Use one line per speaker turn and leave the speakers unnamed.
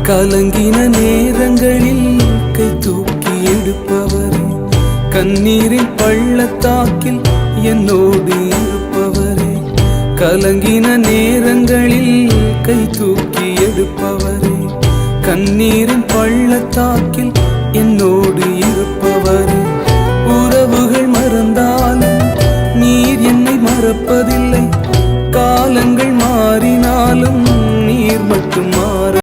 கலங்கின நேரங்களில் கை தூக்கி எடுப்பவரே, கண்ணீரின் பள்ளத்தாக்கில் என்னோடு இருப்பவரே. கலங்கின நேரங்களில் கை தூக்கி எடுப்பவரே, கண்ணீரின் பள்ளத்தாக்கில் என்னோடு இருப்பவரே. உறவுகள் மறந்தாலும் நீர் என்னை மறப்பதில்லை, காலங்கள் மாறினாலும் நீர் மட்டும் மாற